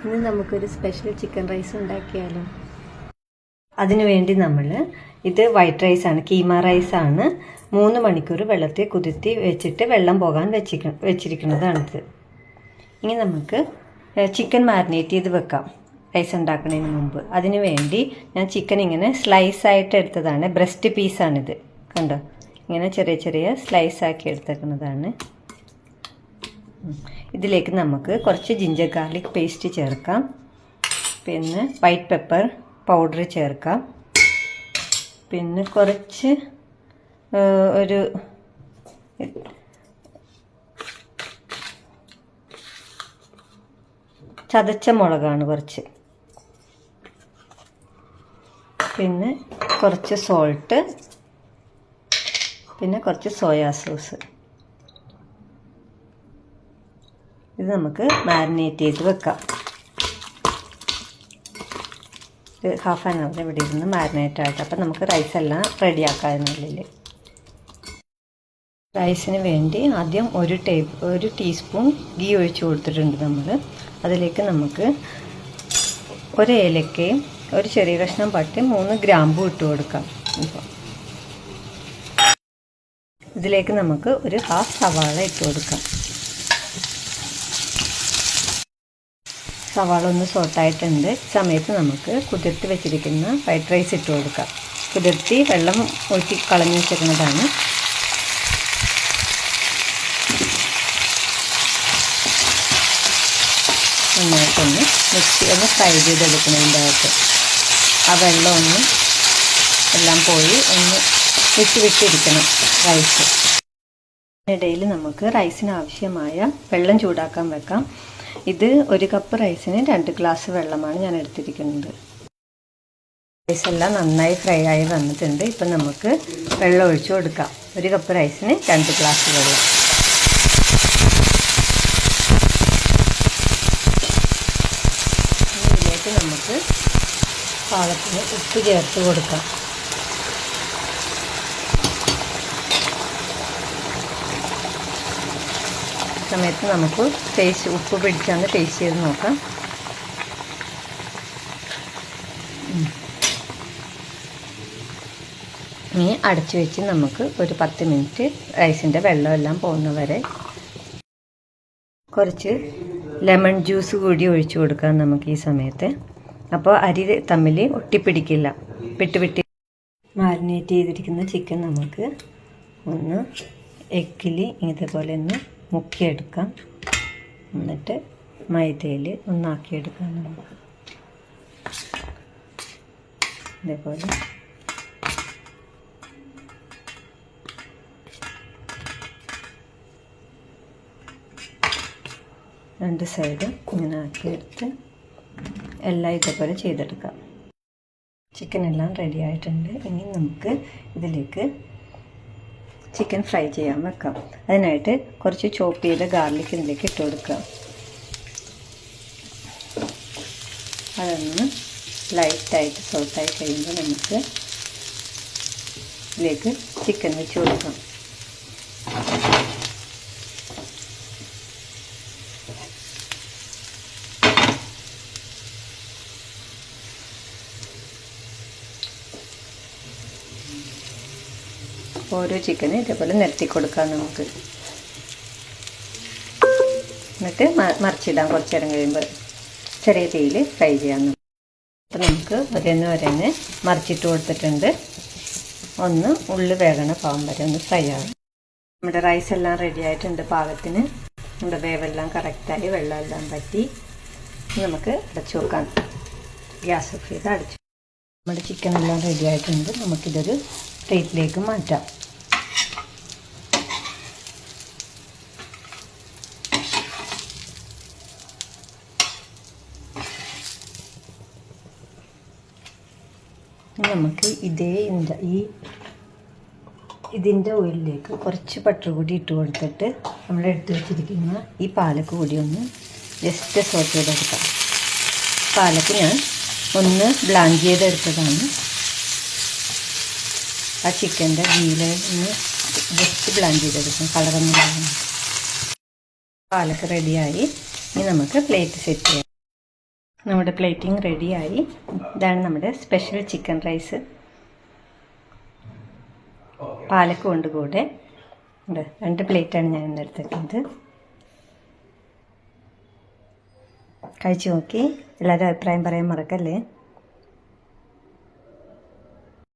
ഇന്ന് നമുക്കൊരു special chicken rice ഉണ്ടാക്കിയാലോ. അതിനുവേണ്ടി നമ്മൾ ഇത് വൈറ്റ് റൈസാണ്, കീമ റൈസാണ്. 3 മണിക്കൂർ വെള്ളത്തിൽ കുതിർത്തി വെച്ചിട്ട് വെള്ളം പോകാൻ വെച്ചിരിക്കുന്നതാണിത്. ഇനി നമുക്ക് ചിക്കൻ മാരിനേറ്റ് ചെയ്ത് വെക്കാം റൈസ് ഉണ്ടാക്കുന്നതിന് മുമ്പ്. അതിനു വേണ്ടി ഞാൻ ചിക്കൻ ഇങ്ങനെ സ്ലൈസായിട്ട് എടുത്തതാണ്. ബ്രസ്റ്റ് പീസാണിത്, കണ്ടോ? ഇങ്ങനെ ചെറിയ ചെറിയ സ്ലൈസാക്കി എടുത്തേക്കുന്നതാണ്. ഇതിലേക്ക് നമുക്ക് കുറച്ച് ജിഞ്ചർ ഗാർലിക് പേസ്റ്റ് ചേർക്കാം. പിന്നെ വൈറ്റ് പെപ്പർ പൗഡർ ചേർക്കാം. പിന്നെ കുറച്ച് ഒരു ചതച്ച മുളകാണ് കുറച്ച്. പിന്നെ കുറച്ച് സോൾട്ട്, പിന്നെ കുറച്ച് സോയാ സോസ്. ഇത് നമുക്ക് മാരിനേറ്റ് ചെയ്ത് വെക്കാം. ഹാഫ് ആൻ അവർ ഇവിടെ ഇരുന്ന് മാരിനേറ്റ് ആയിട്ട്. അപ്പം നമുക്ക് റൈസെല്ലാം റെഡിയാക്കാമെന്നുള്ളിൽ. റൈസിന് വേണ്ടി ആദ്യം ഒരു ടീസ്പൂൺ ഗീ ഒഴിച്ച് കൊടുത്തിട്ടുണ്ട് നമ്മൾ. അതിലേക്ക് നമുക്ക് ഒരു ഏലക്കയും ഒരു ചെറിയ കഷ്ണം പട്ടയും 3 ഗ്രാമ്പും ഇട്ട് കൊടുക്കാം. ഇതിലേക്ക് നമുക്ക് ഒരു ഹാഫ് സവാള ഇട്ട് കൊടുക്കാം. സവാള ഒന്ന് സോട്ടായിട്ടുണ്ട്. സമയത്ത് നമുക്ക് കുതിർത്തി വെച്ചിരിക്കുന്ന വൈറ്റ് റൈസ് ഇട്ട് കൊടുക്കാം. കുതിർത്തി വെള്ളം ഊറ്റി കളഞ്ഞു വെച്ചിരിക്കുന്നതാണ്. നന്നായിട്ടൊന്ന് ഒന്ന് ഫ്രൈ ചെയ്തെടുക്കുന്നതിൻ്റെ അകത്ത് ആ വെള്ളം എല്ലാം പോയി ഒന്ന് വിട്ടിരിക്കണം റൈസ്. ഇടയിൽ നമുക്ക് റൈസിന് ആവശ്യമായ വെള്ളം ചൂടാക്കാൻ വെക്കാം. ഇത് 1 കപ്പ് റൈസിന് 2 ഗ്ലാസ് വെള്ളമാണ് ഞാൻ എടുത്തിരിക്കുന്നത്. റൈസെല്ലാം നന്നായി ഫ്രൈ ആയി വന്നിട്ടുണ്ട്. ഇപ്പം നമുക്ക് വെള്ളം ഒഴിച്ചു കൊടുക്കാം. 1 കപ്പ് റൈസിന് 2 ഗ്ലാസ് വെള്ളം. ഇതിലേക്ക് നമുക്ക് പാകത്തിന് ഉപ്പ് ചേർത്ത് കൊടുക്കാം. സമയത്ത് നമുക്ക് ഉപ്പ് പിടിച്ചാന്ന് ടേസ്റ്റ് ചെയ്ത് നോക്കാം. ഇനി അടച്ചു വെച്ച് നമുക്ക് ഒരു 10 മിനിറ്റ് റൈസിൻ്റെ വെള്ളമെല്ലാം പോകുന്നവരെ കുറച്ച് ലെമൺ ജ്യൂസ് കൂടി ഒഴിച്ചു കൊടുക്കാം നമുക്ക് ഈ സമയത്ത്. അപ്പോൾ അരി തമ്മിൽ ഒട്ടിപ്പിടിക്കില്ല. വിട്ട് മാരിനേറ്റ് ചെയ്തിരിക്കുന്ന ചിക്കൻ നമുക്ക് ഒന്ന് എഗ്ഗിൽ ഇതേപോലെ ഒന്ന് മുക്കിയെടുക്കാം. എന്നിട്ട് മൈദയിൽ ഒന്നാക്കിയെടുക്കാം നമുക്ക്. ഇതേപോലെ രണ്ട് സൈഡ് ഇങ്ങനെ ആക്കിയെടുത്ത് എല്ലാം ഇതേപോലെ ചെയ്തെടുക്കാം. ചിക്കൻ എല്ലാം റെഡി ആയിട്ടുണ്ട്. ഇനി നമുക്ക് ഇതിലേക്ക് ചിക്കൻ ഫ്രൈ ചെയ്യാൻ വെക്കാം. അതിനായിട്ട് കുറച്ച് ചോപ്പ് ചെയ്ത ഗാർലിക് ഇതിലേക്ക് ഇട്ട് കൊടുക്കാം. അതൊന്ന് ലൈറ്റായിട്ട് സോട്ടായി കഴിയുമ്പോൾ നമുക്ക് ഇതിലേക്ക് ചിക്കൻ വെച്ച് കൊടുക്കാം. ഓരോ ചിക്കനും ഇതേപോലെ നിരത്തി കൊടുക്കാം നമുക്ക്. എന്നിട്ട് മറിച്ചിടാം. കുറച്ച് നേരം കഴിയുമ്പോൾ ചെറിയ തീയിൽ ഫ്രൈ ചെയ്യാം. അപ്പം നമുക്ക് ഒരേന്ന് മറിച്ചിട്ട് കൊടുത്തിട്ടുണ്ട്. ഒന്ന് ഉള്ളി വേകണ പാകം വരെ ഒന്ന് ഫ്രൈ ആകും. നമ്മുടെ റൈസ് എല്ലാം റെഡി ആയിട്ടുണ്ട് പാകത്തിന്. നമ്മുടെ വേവെല്ലാം കറക്റ്റായി വെള്ളമെല്ലാം പറ്റി. നമുക്ക് അടച്ചു വെക്കാം. ഗ്യാസ് ഓഫ് ചെയ്ത് അടച്ചു. നമ്മുടെ ചിക്കൻ എല്ലാം റെഡി ആയിട്ടുണ്ട്. നമുക്കിതൊരു പ്ലേറ്റിലേക്ക് മാറ്റാം. നമുക്ക് ഇതിൻ്റെ ഓയിലിലേക്ക് കുറച്ച് ബട്ടർ കൂടി ഇട്ട് കൊടുത്തിട്ട് നമ്മൾ എടുത്ത് വെച്ചിരിക്കുന്ന ഈ പാലക്ക് കൂടി ഒന്ന് ജസ്റ്റ് സോട്ട് ചെയ്തെടുക്കാം. പാലക്ക് ഞാൻ ഒന്ന് ബ്ലാഞ്ച് ചെയ്തെടുത്തതാണ്. ആ ചിക്കൻ്റെ ഗീയിൽ ഒന്ന് ജസ്റ്റ് ബ്ലാഞ്ച് ചെയ്തെടുക്കും. കളറൊന്നും പാലക്ക് റെഡിയായി. ഇനി നമുക്ക് പ്ലേറ്റ് സെറ്റ് ചെയ്യാം. നമ്മുടെ പ്ലേറ്റിംഗ് റെഡിയായി. ഇതാണ് നമ്മുടെ സ്പെഷ്യൽ ചിക്കൻ റൈസ്. പാലക്കും ഉണ്ട് കൂടെ. 2 പ്ലേറ്റാണ് ഞാൻ ഇന്ന് എടുത്തിരിക്കുന്നത്. കഴിച്ചു നോക്കി എല്ലാവരും അഭിപ്രായം പറയാൻ മറക്കല്ലേ.